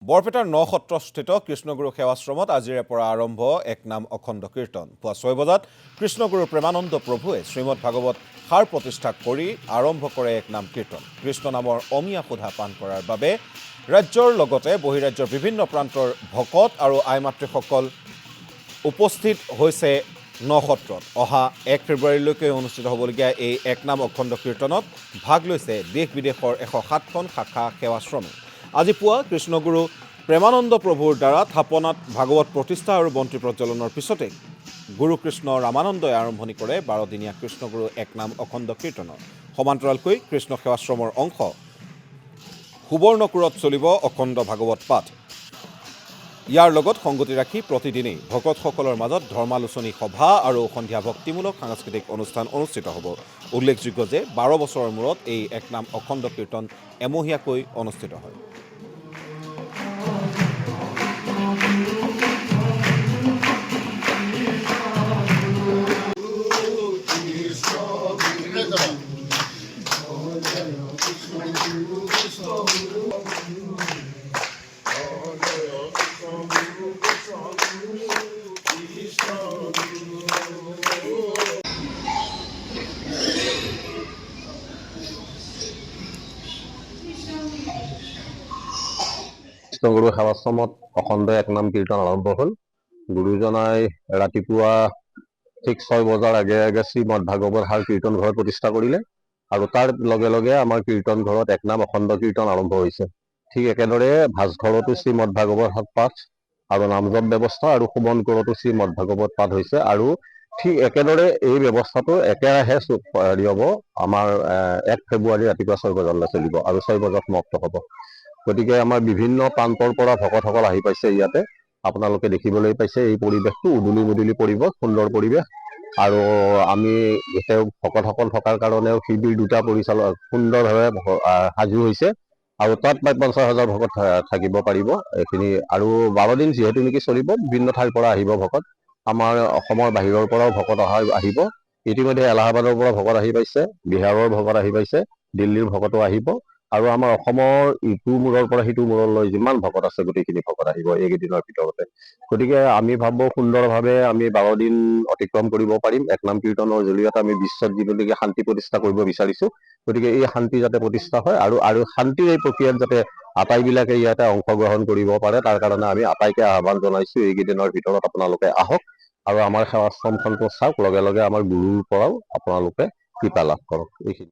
বৰপেটাৰ নসত্ৰস্থিত কৃষ্ণগুৰু সেৱাশ্ৰমত আজিৰে পৰা আৰম্ভ এক নাম অখণ্ড কীৰ্তন। পুৱা 6 বজাত কৃষ্ণগুৰু প্ৰেমানন্দ প্ৰভুৱে শ্ৰীমদ ভাগৱত সাৰ প্ৰতিষ্ঠা কৰি আৰম্ভ কৰে এক নাম কীৰ্তন। কৃষ্ণ নামৰ অমিয়া সুধা পান কৰাৰ বাবে ৰাজ্যৰ লগতে বহিৰাজ্যৰ বিভিন্ন প্ৰান্তৰ ভকত আৰু আইমাতৃসকল উপস্থিত হৈছে নসত্ৰত। অহা 1 ফেব্ৰুৱাৰীলৈকে অনুষ্ঠিত হ'বলগীয়া এই এক নাম অখণ্ড কীৰ্তনত ভাগ লৈছে দেশ বিদেশৰ 107খন শাখা সেৱাশ্ৰমে। আজি পুৱা কৃষ্ণগুৰু প্ৰেমানন্দ প্ৰভুৰ দ্বাৰা থাপনাত ভাগৱত প্ৰতিষ্ঠা আৰু বন্তি প্ৰজ্বলনৰ পিছতে গুৰু কৃষ্ণ ৰামানন্দই আৰম্ভণি কৰে 12 দিনীয়া কৃষ্ণগুৰু এক নাম অখণ্ড কীৰ্তনৰ। সমান্তৰালকৈ কৃষ্ণ সেৱাশ্ৰমৰ অংশ সুবৰ্ণকুৰত চলিব অখণ্ড ভাগৱত পাঠ। ইয়াৰ লগত সংগতি ৰাখি প্ৰতিদিনেই ভকতসকলৰ মাজত ধৰ্মালোচনী সভা আৰু সন্ধিয়া ভক্তিমূলক সাংস্কৃতিক অনুষ্ঠান অনুষ্ঠিত হ'ব। উল্লেখযোগ্য যে 12 বছৰৰ মূৰত এই এক নাম অখণ্ড কীৰ্তন এমহীয়াকৈ অনুষ্ঠিত হয়। কৃষ্ণগুৰু সেৱাশ্ৰমত অখণ্ড এক নাম কীৰ্তন আৰম্ভ হ'ল। গুৰুজনাই ৰাতিপুৱা ঠিক 6 বজাৰ আগে আগে শ্ৰীমদ ভাগৱত সাৰ কীৰ্তন ঘৰত প্ৰতিষ্ঠা কৰিলে আৰু তাৰ লগে লগে আমাৰ কীৰ্তন ঘৰত এক নাম অখণ্ড কীৰ্তন আৰম্ভ হৈছে। ঠিক একেদৰে ভাজঘৰতো শ্ৰীমদ ভাগৱত পাঠ আৰু নামজপ ব্যৱস্থা আৰু সুমন ঘৰতো শ্ৰীমদ ভাগৱত পাঠ হৈছে আৰু ঠিক একেদৰে এই ব্যৱস্থাটো একেৰাহে হ'ব। আমাৰ 1 ফেব্ৰুৱাৰী ৰাতিপুৱা 6 বজালৈ চলিব আৰু 6 বজাত সমাপ্ত হ'ব। গতিকে আমাৰ বিভিন্ন প্ৰান্তৰ পৰা ভকতসকল আহি পাইছে ইয়াতে। আপোনালোকে দেখিবলৈ পাইছে এই পৰিৱেশটো উদুলি মুদুলি পৰিৱেশ, সুন্দৰ পৰিৱেশ আৰু আমি গোটেই ভকতসকল থকাৰ কাৰণেও শিবিৰ দুটা সুন্দৰভাৱে সাজু হৈছে আৰু তাত প্ৰায় 50,000 ভকত থাকিব পাৰিব এইখিনি। আৰু 12 দিন যিহেতু নেকি চলিব, বিভিন্ন ঠাইৰ পৰা আহিব ভকত। আমাৰ অসমৰ বাহিৰৰ পৰাও ভকত আহিব। ইতিমধ্যে এলাহাবাদৰ পৰা ভকত আহি পাইছে, বিহাৰৰ ভকত আহি পাইছে, দিল্লীৰ ভকতো আহিব আৰু আমাৰ অসমৰ ইটো মূৰৰ পৰা সিটো মূৰলৈ যিমান ভকত আছে গোটেইখিনি ভকত আহিব এইকেইদিনৰ ভিতৰতে। গতিকে আমি ভাবোঁ সুন্দৰভাৱে আমি 12 দিন অতিক্ৰম কৰিব পাৰিম। এক নাম কীৰ্তনৰ জৰিয়তে আমি বিশ্বত যিটো শান্তি প্ৰতিষ্ঠা কৰিব বিচাৰিছোঁ, গতিকে এই শান্তি যাতে প্ৰতিষ্ঠা হয় আৰু শান্তিৰ এই প্ৰক্ৰিয়াত যাতে আটাইবিলাকে ইয়াতে অংশগ্ৰহণ কৰিব পাৰে, তাৰ কাৰণে আমি আটাইকে আহ্বান জনাইছোঁ এইকেইদিনৰ ভিতৰত আপোনালোকে আহক আৰু আমাৰ সেৱাশ্ৰমখনটো চাওক, লগে লগে আমাৰ গুৰুৰ পৰাও আপোনালোকে কৃপা লাভ কৰক। এইখিনি।